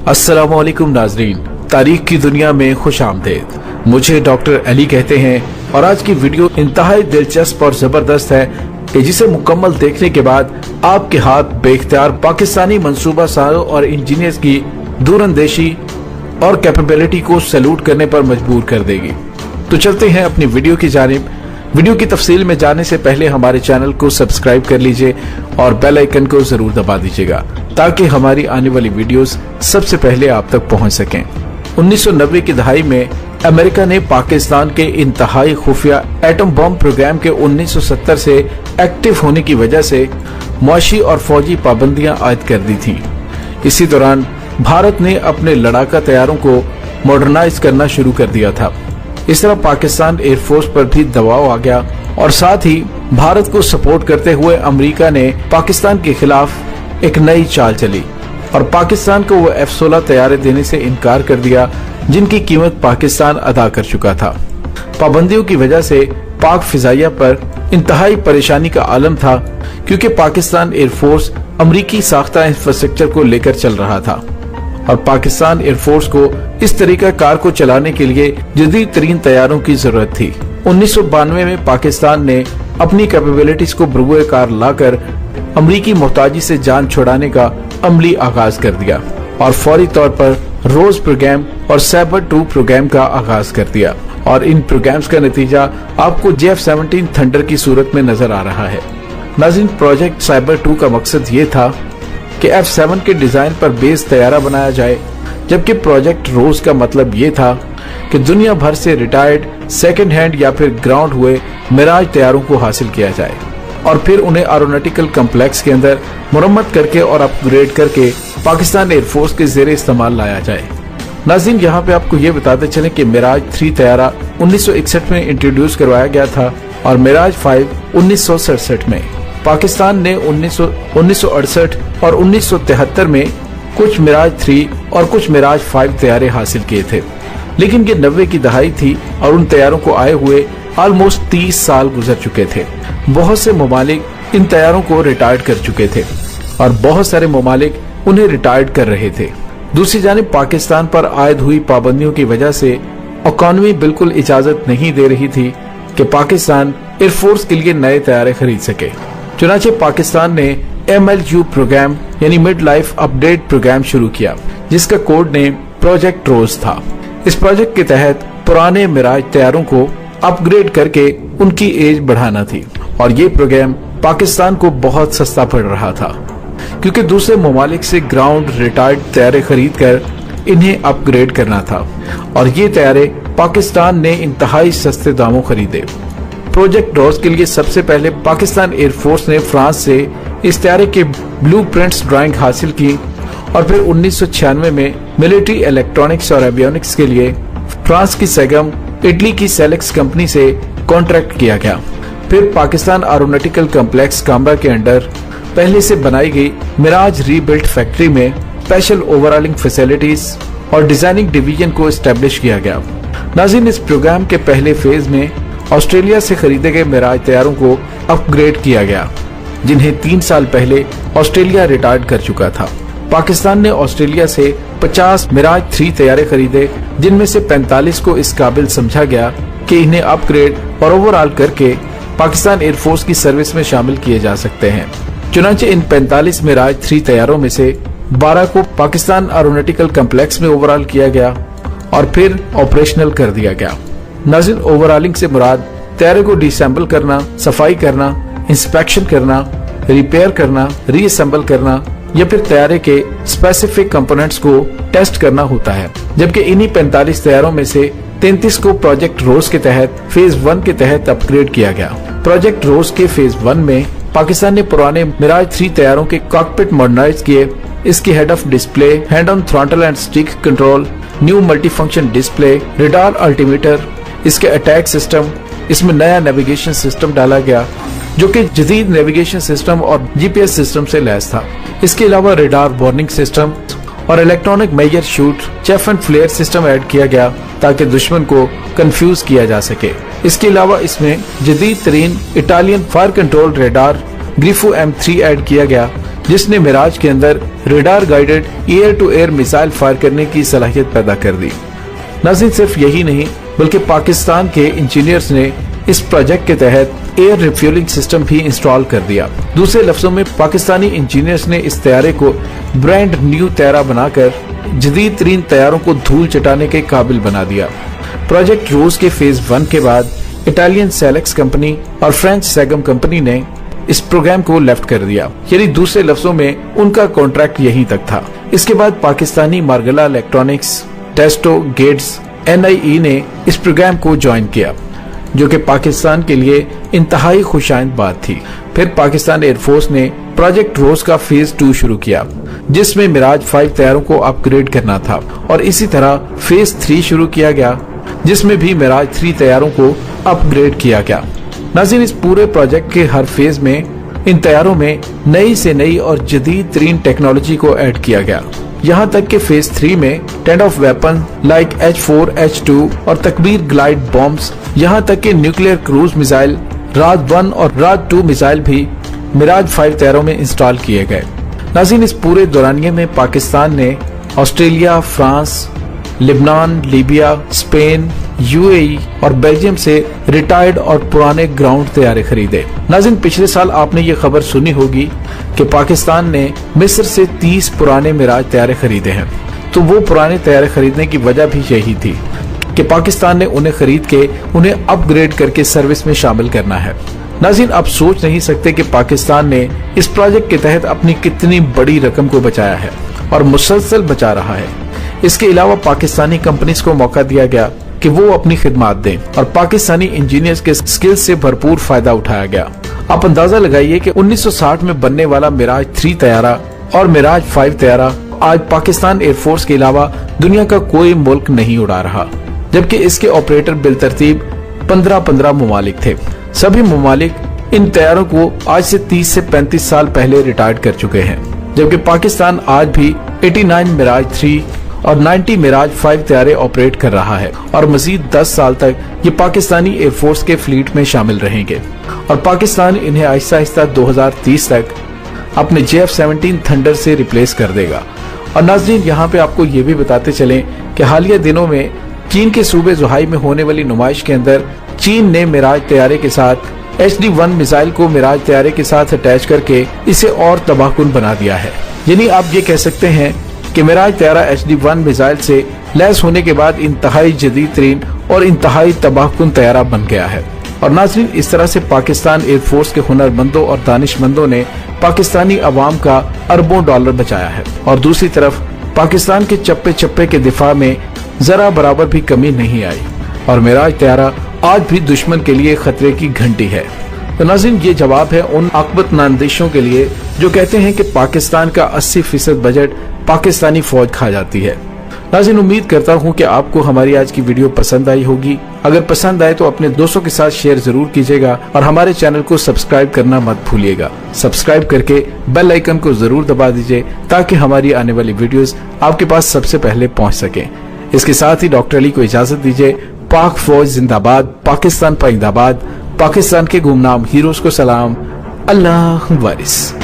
अस्सलाम वालेकुम नाजरीन, तारीख की दुनिया में खुश आमदेद। मुझे डॉक्टर अली कहते हैं और आज की वीडियो इंतहाई दिलचस्प और जबरदस्त है कि जिसे मुकम्मल देखने के बाद आपके हाथ बेख्तियार पाकिस्तानी मंसूबा सारों और इंजीनियर्स की दूरअंदेशी और कैपेबिलिटी को सैल्यूट करने पर मजबूर कर देगी। तो चलते हैं अपनी वीडियो की जानिब। वीडियो की तफसील में जाने से पहले हमारे चैनल को सब्सक्राइब कर लीजिए और बेल आइकन को जरूर दबा दीजिएगा ताकि हमारी आने वाली वीडियोस सबसे पहले आप तक पहुंच सकें। 1990 की दहाई में अमेरिका ने पाकिस्तान के इंतहाई खुफिया एटम बम प्रोग्राम के 1970 से एक्टिव होने की वजह से मुआशी और फौजी पाबंदियां आयद कर दी थी। इसी दौरान भारत ने अपने लड़ाका तैयारों को मॉडर्नाइज करना शुरू कर दिया था। इस तरह पाकिस्तान एयरफोर्स पर भी दबाव आ गया और साथ ही भारत को सपोर्ट करते हुए अमेरिका ने पाकिस्तान के खिलाफ एक नई चाल चली और पाकिस्तान को वो F-16 तैयारे देने से इनकार कर दिया जिनकी कीमत पाकिस्तान अदा कर चुका था। पाबंदियों की वजह से पाक फिजाइया पर इंतहाई परेशानी का आलम था क्योंकि पाकिस्तान एयरफोर्स अमरीकी साख्ता इंफ्रास्ट्रक्चर को लेकर चल रहा था और पाकिस्तान एयरफोर्स को इस तरीका कार को चलाने के लिए जदीद तरीन तैयारों की जरूरत थी। 1992 में पाकिस्तान ने अपनी कैपेबिलिटीज को बरूए कार लाकर अमरीकी मोहताजी से जान छुड़ाने का अमली आगाज कर दिया और फौरी तौर पर रोज प्रोग्राम और साइबर 2 प्रोग्राम का आगाज कर दिया और इन प्रोग्राम्स का नतीजा आपको JF-17 थंडर की सूरत में नजर आ रहा है। नाज़रीन, प्रोजेक्ट साइबर 2 का मकसद ये था कि F-7 के डिजाइन पर बेस तैयारा बनाया जाए, जबकि प्रोजेक्ट रोज का मतलब ये था कि दुनिया भर से रिटायर्ड सेकंड हैंड या फिर ग्राउंड हुए मिराज तैयारों को हासिल किया जाए और फिर उन्हें एरोनॉटिकल कम्प्लेक्स के अंदर मुरम्मत करके और अपग्रेड करके पाकिस्तान एयरफोर्स के जेरे इस्तेमाल लाया जाए। नाज़रीन, यहाँ पे आपको ये बताते चले कि मिराज 3 तैयारा 1961 में इंट्रोड्यूस करवाया गया था और मिराज 5 1967 में। पाकिस्तान ने 1968 और 1973 में कुछ मिराज 3 और कुछ मिराज 5 तैयारे हासिल किए थे, लेकिन ये 90 की दहाई थी और उन तैयारों को आए हुए ऑलमोस्ट 30 साल गुजर चुके थे। बहुत से ममालिक इन तैयारों को रिटायर्ड कर चुके थे और बहुत सारे ममालिक उन्हें रिटायर्ड कर रहे थे। दूसरी जानिब पाकिस्तान पर आयद हुई पाबंदियों की वजह से इकॉनमी बिल्कुल इजाजत नहीं दे रही थी कि पाकिस्तान एयरफोर्स के लिए नए तैयारे खरीद सके। चुनांचे पाकिस्तान ने MLU प्रोग्राम यानी मिड लाइफ अपडेट प्रोग्राम शुरू किया, जिसका कोड नेम प्रोजेक्ट रोज था। इस प्रोजेक्ट के तहत पुराने मिराज तैयारों को अपग्रेड करके उनकी एज बढ़ाना थी और ये प्रोग्राम पाकिस्तान को बहुत सस्ता पड़ रहा था क्योंकि दूसरे ममालिक से ग्राउंड रिटायर्ड तैयारे खरीद कर इन्हें अपग्रेड करना था और ये तैयारे पाकिस्तान ने इंतहाई सस्ते दामों खरीदे। प्रोजेक्ट रोज के लिए सबसे पहले पाकिस्तान एयरफोर्स ने फ्रांस से इस तैयारे के ब्लूप्रिंट्स ड्राइंग हासिल की और फिर 1996 में मिलिट्री इलेक्ट्रॉनिक्स और एवियोनिक्स के लिए फ्रांस की सेगम, इटली की सेलेक्स कंपनी से कॉन्ट्रैक्ट किया गया। फिर पाकिस्तान एरोनॉटिकल कम्प्लेक्स कामरा के अंडर पहले से बनाई गई मिराज रीबिल्ट फैक्ट्री में स्पेशल ओवरऑलिंग फैसिलिटीज और डिजाइनिंग डिवीजन को एस्टेब्लिश किया गया। नाज़रीन, इस प्रोग्राम के पहले फेज में ऑस्ट्रेलिया से खरीदे गए मिराज तैयारों को अपग्रेड किया गया, जिन्हें 3 साल पहले ऑस्ट्रेलिया रिटायर्ड कर चुका था। पाकिस्तान ने ऑस्ट्रेलिया से 50 मिराज 3 तैयारे खरीदे, जिनमें से 45 को इस काबिल समझा गया कि इन्हें अपग्रेड और ओवरऑल करके पाकिस्तान एयरफोर्स की सर्विस में शामिल किए जा सकते हैं। चुनांचे इन 45 मिराज 3 तैयारों में से 12 को पाकिस्तान एरोनॉटिकल कम्प्लेक्स में ओवरऑल किया गया और फिर ऑपरेशनल कर दिया गया। नाज़रीन, ओवरऑलिंग से मुराद तैयारे को डिसेंबल करना, सफाई करना, इंस्पेक्शन करना, रिपेयर करना, रीअसेंबल करना या फिर तैयारे के स्पेसिफिक कंपोनेंट्स को टेस्ट करना होता है। जबकि इन्हीं 45 तैयारों में से 33 को प्रोजेक्ट रोज के तहत फेज 1 के तहत अपग्रेड किया गया। प्रोजेक्ट रोज के फेज 1 में पाकिस्तान ने पुराने मिराज 3 तैयारों के कॉकपिट मॉडर्नाइज किए। इसकी head of display, hand on throttle and stick control, new multifunction display, radar altimeter, इसके अटैक सिस्टम, इसमें नया नेविगेशन सिस्टम डाला गया जो कि जदीद नेविगेशन सिस्टम और GPS सिस्टम से लैस था। इसके अलावा रडार वार्निंग सिस्टम और electronic measure suite, chaff and flare system add किया गया ताकि दुश्मन को कंफ्यूज किया जा सके। इसके अलावा इसमें जदीद तरीन Italian fire control radar Grifo M3 add किया गया जिसने मिराज के अंदर radar guided air to air missile fire करने की सलाहियत पैदा कर दी। नाज़रीन, सिर्फ यही नहीं बल्कि पाकिस्तान के इंजीनियर्स ने इस प्रोजेक्ट के तहत एयर रिफ्यूलिंग सिस्टम भी इंस्टॉल कर दिया। दूसरे लफ्जों में पाकिस्तानी इंजीनियर्स ने इस तैयारे को ब्रांड न्यू तैयारा बनाकर जदीद तरीन तैयारों को धूल चटाने के काबिल बना दिया। प्रोजेक्ट रोज के फेज 1 के बाद इटालियन सेलेक्स कंपनी और फ्रेंच सेगम कंपनी ने इस प्रोग्राम को लेफ्ट कर दिया, यानी दूसरे लफ्जों में उनका कॉन्ट्रैक्ट यहीं तक था। इसके बाद पाकिस्तानी मार्गला इलेक्ट्रॉनिक्स, टेस्टो, गेट्स, NIE ने इस प्रोग्राम को ज्वाइन किया, जो कि पाकिस्तान के लिए इंतहाई खुशाइंद बात थी। फिर पाकिस्तान एयरफोर्स ने प्रोजेक्ट रोज का फेज 2 शुरू किया, जिसमें मिराज 5 तैयारों को अपग्रेड करना था, और इसी तरह फेज 3 शुरू किया गया, जिसमें भी मिराज 3 तैयारों को अपग्रेड किया गया। नाज़रीन, इस पूरे प्रोजेक्ट के हर फेज में इन तैयारों में नई से नई और जदीद तरीन टेक्नोलॉजी को ऐड किया गया। यहाँ तक कि फेज 3 में tend of weapon like H4, H2 और तकबीर ग्लाइड बॉम्ब्स, यहाँ तक कि न्यूक्लियर क्रूज मिसाइल राज 1 और राज 2 मिसाइल भी मिराज 5 तैयारों में इंस्टॉल किए गए। नाज़रीन, इस पूरे दौरानिये में पाकिस्तान ने Australia, France, Lebanon, Libya, Spain, UAE और बेल्जियम से रिटायर्ड और पुराने ग्राउंड तैयारे खरीदे। नाज़रीन, पिछले साल आपने ये खबर सुनी होगी कि पाकिस्तान ने मिस्र से 30 पुराने मिराज तैयारे खरीदे हैं। तो वो पुराने तैयारे खरीदने की वजह भी यही थी कि पाकिस्तान ने उन्हें खरीद के उन्हें अपग्रेड करके सर्विस में शामिल करना है। नाज़रीन, आप सोच नहीं सकते कि पाकिस्तान ने इस प्रोजेक्ट के तहत अपनी कितनी बड़ी रकम को बचाया है और मुसलसल बचा रहा है। इसके अलावा पाकिस्तानी कंपनीज को मौका दिया गया कि वो अपनी खिदमात दें और पाकिस्तानी इंजीनियर्स के स्किल्स से भरपूर फायदा उठाया गया। आप अंदाजा लगाइए कि 1960 में बनने वाला मिराज 3 तैयारा और मिराज 5 तैयारा आज पाकिस्तान एयरफोर्स के अलावा दुनिया का कोई मुल्क नहीं उड़ा रहा, जबकि इसके ऑपरेटर बिलतरतीब 15 ममालिक थे। सभी ममालिक इन तैयारों को आज से 30 से 35 साल पहले रिटायर्ड कर चुके हैं, जबकि पाकिस्तान आज भी 89 मिराज 3 और 90 मिराज 5 तैयारे ऑपरेट कर रहा है और मजीद 10 साल तक ये पाकिस्तानी एयरफोर्स के फ्लीट में शामिल रहेंगे और पाकिस्तान इन्हें आहिस्ता आहिस्ता 2030 तक अपने JF-17 थंडर से रिप्लेस कर देगा। और नाज़रीन, यहाँ पे आपको ये भी बताते चलें कि हालिया दिनों में चीन के सूबे जुहाई में होने वाली नुमाइश के अंदर चीन ने मिराज तैयारे के साथ HD-1 मिसाइल को मिराज तैयारे के साथ अटैच करके इसे और तबाहकुन बना दिया है। यानी आप ये कह सकते हैं कि मिराज तैयारा HD-1 मिसाइल से लैस होने के बाद इंतहाई जदीद तरीन और इंतहाई तबाहकुन तैयारा बन गया है। और नाज़रीन, इस तरह से पाकिस्तान एयरफोर्स के हुनरमंदों और दानिशमंदों ने पाकिस्तानी अवाम का अरबों डॉलर बचाया है और दूसरी तरफ पाकिस्तान के चप्पे चप्पे के दिफा में जरा बराबर भी कमी नहीं आई और मिराज तैयारा आज भी दुश्मन के लिए खतरे की घंटी है। तो नाज़रीन, ये जवाब है उन आकबत नांदिशों के लिए जो कहते हैं कि पाकिस्तान का 80% बजट पाकिस्तानी फौज खा जाती है। नाज़रीन, उम्मीद करता हूँ कि आपको हमारी आज की वीडियो पसंद आई होगी। अगर पसंद आए तो अपने दोस्तों के साथ शेयर जरूर कीजिएगा और हमारे चैनल को सब्सक्राइब करना मत भूलिएगा। सब्सक्राइब करके बेल आइकन को जरूर दबा दीजिए ताकि हमारी आने वाली वीडियोस आपके पास सबसे पहले पहुँच सके। इसके साथ ही डॉक्टर अली को इजाजत दीजिए। पाक फौज जिंदाबाद, पाकिस्तान पाइंदाबाद, पाकिस्तान के गुमनाम हीरोज को सलाम, अल्लाह वारिस।